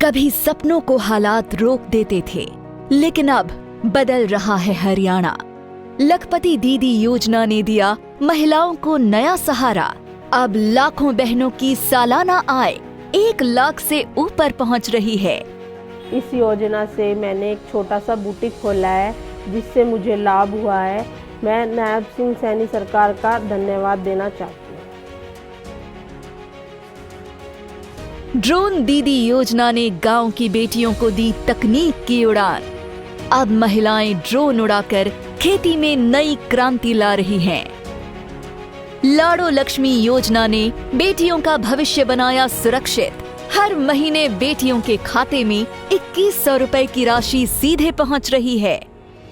कभी सपनों को हालात रोक देते थे, लेकिन अब बदल रहा है हरियाणा। लखपति दीदी योजना ने दिया महिलाओं को नया सहारा। अब लाखों बहनों की सालाना आय 1 लाख से ऊपर पहुंच रही है। इस योजना से मैंने एक छोटा सा बुटीक खोला है, जिससे मुझे लाभ हुआ है। मैं नायब सिंह सैनी सरकार का धन्यवाद देना चाहती हूँ। ड्रोन दीदी योजना ने गांव की बेटियों को दी तकनीक की उड़ान। अब महिलाएं ड्रोन उड़ाकर खेती में नई क्रांति ला रही हैं। लाड़ो लक्ष्मी योजना ने बेटियों का भविष्य बनाया सुरक्षित। हर महीने बेटियों के खाते में 2100 रुपए की राशि सीधे पहुंच रही है।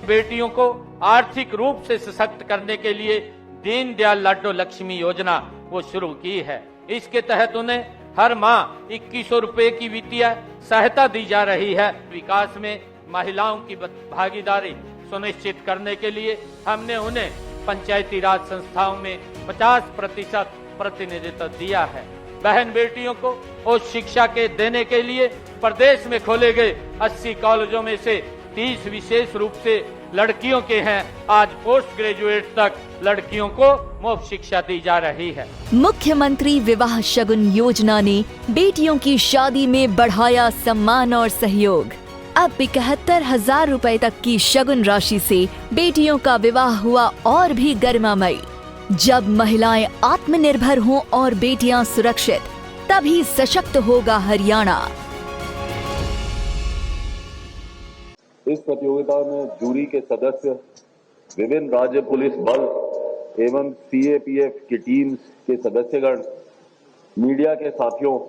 बेटियों को आर्थिक रूप से सशक्त करने के लिए दीनदयाल लाडो लक्ष्मी योजना वो शुरू की है। इसके तहत उन्हें हर माह 2100 रुपए की वित्तीय सहायता दी जा रही है। विकास में महिलाओं की भागीदारी सुनिश्चित करने के लिए हमने उन्हें पंचायती राज संस्थाओं में 50% प्रतिनिधित्व दिया है। बहन बेटियों को उच्च शिक्षा के देने के लिए प्रदेश में खोले गए 80 कॉलेजों में से 30 विशेष रूप से लड़कियों के हैं। आज पोस्ट ग्रेजुएट तक लड़कियों को मुफ्त शिक्षा दी जा रही है। मुख्यमंत्री विवाह शगुन योजना ने बेटियों की शादी में बढ़ाया सम्मान और सहयोग। अब 71,000 रुपए तक की शगुन राशि से बेटियों का विवाह हुआ और भी गरिमामयी। जब महिलाएं आत्मनिर्भर हों और बेटियां सुरक्षित, तभी सशक्त होगा हरियाणा। इस प्रतियोगिता में जूरी के सदस्य, विभिन्न राज्य पुलिस बल एवं सीएपीएफ की टीम्स के सदस्यगण, मीडिया के साथियों,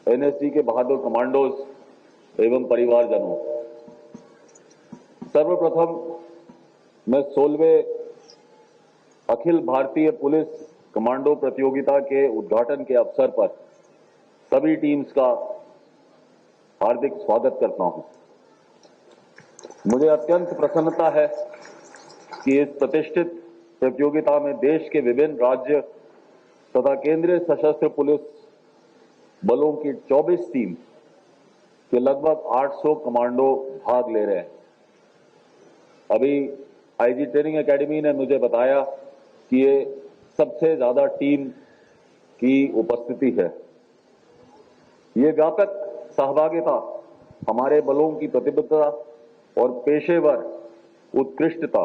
एनएसजी के बहादुर कमांडोज एवं परिवारजनों, सर्वप्रथम मैं 16वें अखिल भारतीय पुलिस कमांडो प्रतियोगिता के उद्घाटन के अवसर पर सभी टीम्स का हार्दिक स्वागत करता हूं। मुझे अत्यंत प्रसन्नता है कि इस प्रतिष्ठित प्रतियोगिता में देश के विभिन्न राज्य तथा केंद्रीय सशस्त्र पुलिस बलों की 24 टीम के लगभग 800 कमांडो भाग ले रहे हैं। अभी आईजी ट्रेनिंग एकेडमी ने मुझे बताया कि ये सबसे ज्यादा टीम की उपस्थिति है। ये व्यापक सहभागिता हमारे बलों की प्रतिबद्धता और पेशेवर उत्कृष्टता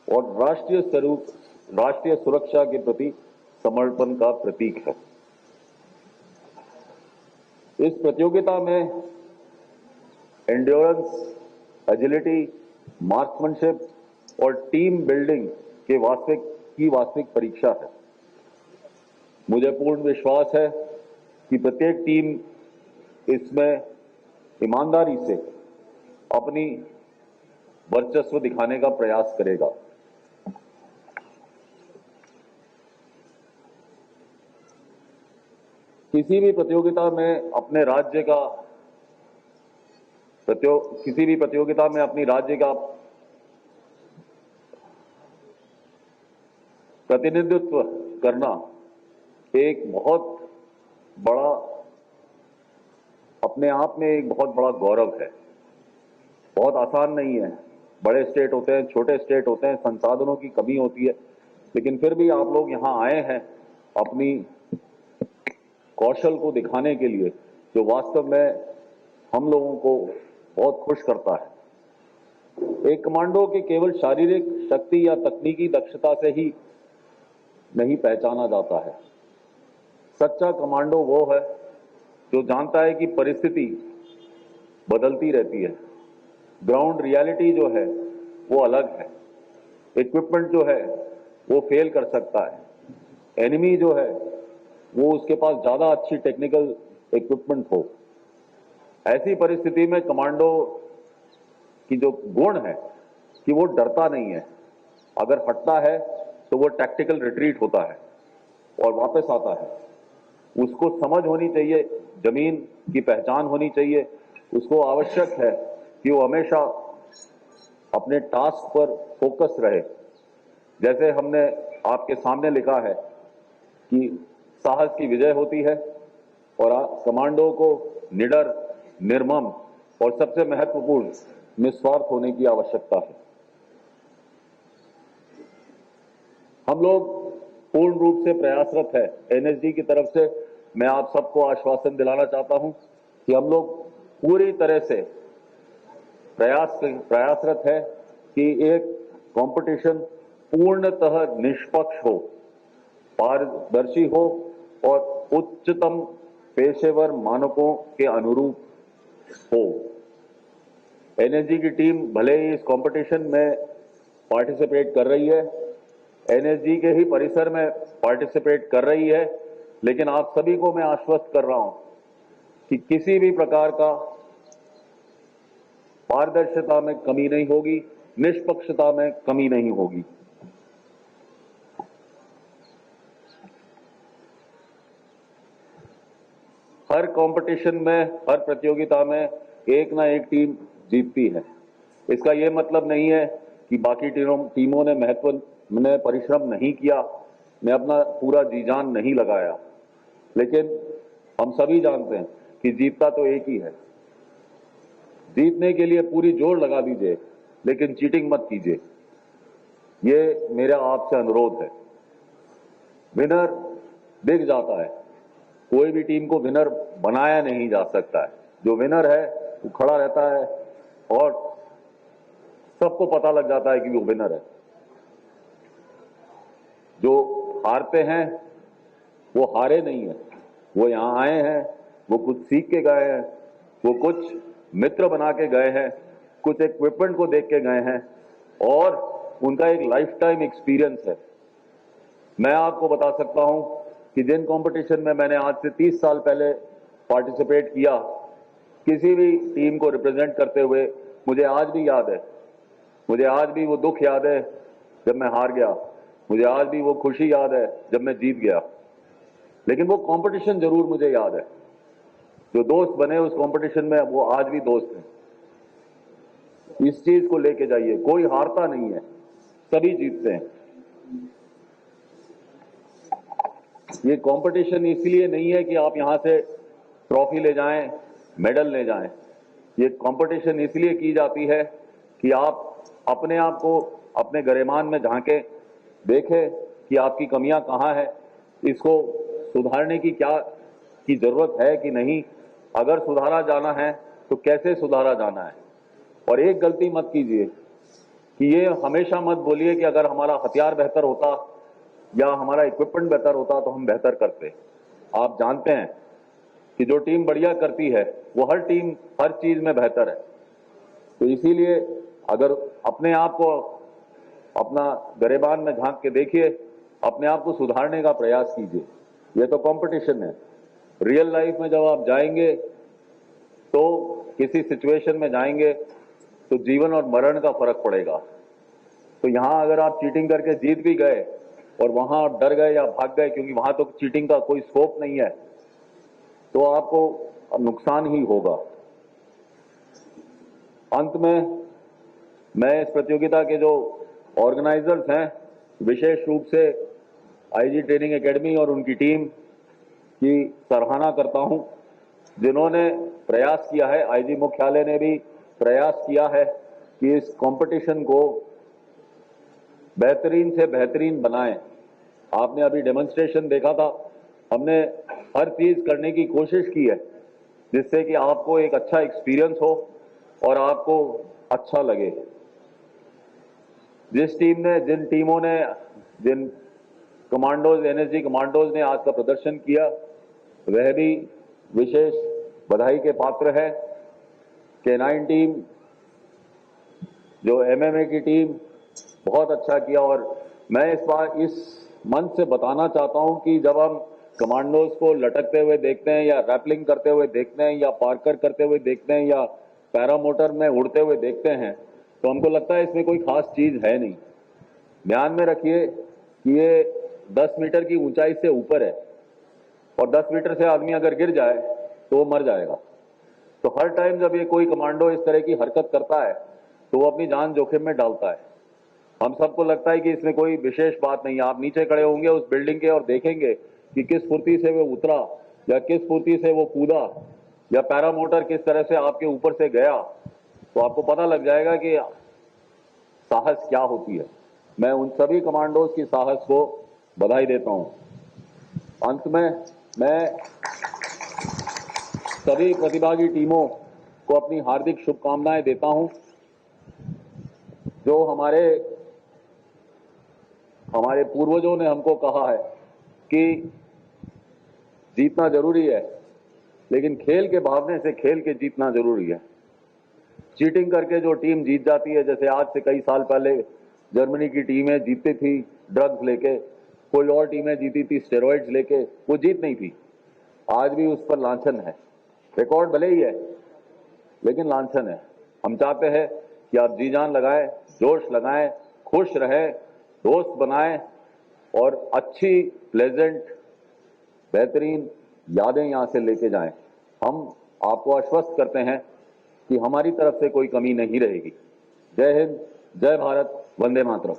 और राष्ट्रीय सुरक्षा के प्रति समर्पण का प्रतीक है। इस प्रतियोगिता में एंड्योरेंस, एजिलिटी, मार्क्समैनशिप और टीम बिल्डिंग के वास्तविक परीक्षा है। मुझे पूर्ण विश्वास है कि प्रत्येक टीम इसमें ईमानदारी से अपनी वर्चस्व दिखाने का प्रयास करेगा। किसी भी प्रतियोगिता में अपने राज्य का प्रतिनिधित्व करना एक बहुत बड़ा, अपने आप में एक बहुत बड़ा गौरव है। बहुत आसान नहीं है। बड़े स्टेट होते हैं, छोटे स्टेट होते हैं, संसाधनों की कमी होती है, लेकिन फिर भी आप लोग यहाँ आए हैं अपनी कौशल को दिखाने के लिए, जो वास्तव में हम लोगों को बहुत खुश करता है। एक कमांडो के केवल शारीरिक शक्ति या तकनीकी दक्षता से ही नहीं पहचाना जाता है। सच्चा कमांडो वो है जो जानता है कि परिस्थिति बदलती रहती है, ग्राउंड रियलिटी जो है वो अलग है, इक्विपमेंट जो है वो फेल कर सकता है, एनिमी जो है वो उसके पास ज्यादा अच्छी टेक्निकल इक्विपमेंट हो। ऐसी परिस्थिति में कमांडो की जो गुण है कि वो डरता नहीं है। अगर हटता है तो वो टैक्टिकल रिट्रीट होता है और वापस आता है। उसको समझ होनी चाहिए, जमीन की पहचान होनी चाहिए। उसको आवश्यक है कि वो हमेशा अपने टास्क पर फोकस रहे। जैसे हमने आपके सामने लिखा है कि साहस की विजय होती है, और कमांडो को निडर, निर्मम और सबसे महत्वपूर्ण निस्वार्थ होने की आवश्यकता है। हम लोग पूर्ण रूप से प्रयासरत है। एनएसजी की तरफ से मैं आप सबको आश्वासन दिलाना चाहता हूं कि हम लोग पूरी तरह से प्रयासरत है कि एक कंपटीशन पूर्णतः निष्पक्ष हो, पारदर्शी हो और उच्चतम पेशेवर मानकों के अनुरूप हो। एनएसजी की टीम भले ही इस कंपटीशन में पार्टिसिपेट कर रही है, एनएसजी के ही परिसर में पार्टिसिपेट कर रही है, लेकिन आप सभी को मैं आश्वस्त कर रहा हूं कि किसी भी प्रकार का पारदर्शिता में कमी नहीं होगी, निष्पक्षता में कमी नहीं होगी। हर कंपटीशन में, हर प्रतियोगिता में एक ना एक टीम जीतती है। इसका यह मतलब नहीं है कि बाकी टीमों ने परिश्रम नहीं किया, मैं अपना पूरा जी जान नहीं लगाया, लेकिन हम सभी जानते हैं कि जीतता तो एक ही है। जीतने के लिए पूरी जोर लगा दीजिए, लेकिन चीटिंग मत कीजिए, ये मेरा आपसे अनुरोध है। विनर दिख जाता है, कोई भी टीम को विनर बनाया नहीं जा सकता है। जो विनर है वो खड़ा रहता है और सबको पता लग जाता है कि वो विनर है। जो हारते हैं वो हारे नहीं है, वो यहां आए हैं, वो कुछ सीख के गए हैं, वो कुछ मित्र बना के गए हैं, कुछ इक्विपमेंट को देख के गए हैं और उनका एक लाइफ टाइम एक्सपीरियंस है। मैं आपको बता सकता हूं कि जिन कंपटीशन में मैंने आज से 30 साल पहले पार्टिसिपेट किया, किसी भी टीम को रिप्रेजेंट करते हुए, मुझे आज भी याद है, मुझे आज भी वो दुख याद है जब मैं हार गया, मुझे आज भी वो खुशी याद है जब मैं जीत गया, लेकिन वो कंपटीशन जरूर मुझे याद है। जो दोस्त बने उस कंपटीशन में वो आज भी दोस्त हैं। इस चीज को लेके जाइए, कोई हारता नहीं है, सभी जीतते हैं। ये कंपटीशन इसलिए नहीं है कि आप यहां से ट्रॉफी ले जाएं, मेडल ले जाएं। ये कंपटीशन इसलिए की जाती है कि आप अपने आप को अपने गरिमान में झांके, देखें कि आपकी कमियां कहां है, इसको सुधारने की जरूरत है कि नहीं, अगर सुधारा जाना है तो कैसे सुधारा जाना है। और एक गलती मत कीजिए कि ये हमेशा मत बोलिए कि अगर हमारा हथियार बेहतर होता या हमारा इक्विपमेंट बेहतर होता तो हम बेहतर करते। आप जानते हैं कि जो टीम बढ़िया करती है वो हर टीम हर चीज में बेहतर है। तो इसीलिए अगर अपने आप को अपना गरेबान में झांक के देखिए, अपने आप को सुधारने का प्रयास कीजिए। ये तो कंपटीशन है। रियल लाइफ में जब आप जाएंगे तो किसी सिचुएशन में जाएंगे तो जीवन और मरण का फर्क पड़ेगा। तो यहां अगर आप चीटिंग करके जीत भी गए और वहां आप डर गए या भाग गए, क्योंकि वहां तो चीटिंग का कोई स्कोप नहीं है, तो आपको नुकसान ही होगा। अंत में मैं इस प्रतियोगिता के जो ऑर्गेनाइजर्स हैं, विशेष रूप से आईजी ट्रेनिंग एकेडमी और उनकी टीम की सराहना करता हूं, जिन्होंने प्रयास किया है। आईजी मुख्यालय ने भी प्रयास किया है कि इस कंपटीशन को बेहतरीन से बेहतरीन बनाएं। आपने अभी डेमोन्स्ट्रेशन देखा था, हमने हर चीज करने की कोशिश की है जिससे कि आपको एक अच्छा एक्सपीरियंस हो और आपको अच्छा लगे। जिन टीमों ने, जिन कमांडोज, एनएसजी कमांडोज ने आज का प्रदर्शन किया, वह भी विशेष बधाई के पात्र है। K9 टीम, जो एमएमए की टीम, बहुत अच्छा किया। और मैं इस बार इस मंच से बताना चाहता हूं कि जब हम कमांडोज को लटकते हुए देखते हैं या रैपलिंग करते हुए देखते हैं या पार्कर करते हुए देखते हैं या पैरामोटर में उड़ते हुए देखते हैं, तो हमको लगता है इसमें कोई खास चीज है नहीं। ध्यान में रखिए कि ये 10 मीटर की ऊंचाई से ऊपर है और 10 मीटर से आदमी अगर गिर जाए तो वो मर जाएगा। तो हर टाइम जब ये कोई कमांडो इस तरह की हरकत करता है तो वो अपनी जान जोखिम में डालता है। हम सबको लगता है कि इसमें कोई विशेष बात नहीं है। आप नीचे खड़े होंगे उस बिल्डिंग के और देखेंगे कि किस फुर्ती से वो उतरा या किस फुर्ती से वो कूदा या पैरामोटर किस तरह से आपके ऊपर से गया, तो आपको पता लग जाएगा कि साहस क्या होती है। मैं उन सभी कमांडोज की साहस को बधाई देता हूं। अंत में मैं सभी प्रतिभागी टीमों को अपनी हार्दिक शुभकामनाएं देता हूं। जो हमारे पूर्वजों ने हमको कहा है कि जीतना जरूरी है, लेकिन खेल के भावने से खेल के जीतना जरूरी है। चीटिंग करके जो टीम जीत जाती है, जैसे आज से कई साल पहले जर्मनी की टीमें जीतती थी ड्रग्स लेके, कोई और टीमें जीती थी स्टेरॉइड्स लेके, वो जीत नहीं थी। आज भी उस पर लांछन है, रिकॉर्ड भले ही है लेकिन लांछन है। हम चाहते हैं कि आप जी जान लगाएं, जोश लगाएं, खुश रहें, दोस्त बनाएं और अच्छी प्लेजेंट बेहतरीन यादें यहां से लेके जाएं। हम आपको आश्वस्त करते हैं कि हमारी तरफ से कोई कमी नहीं रहेगी। जय हिंद, जय भारत, वंदे मातरम।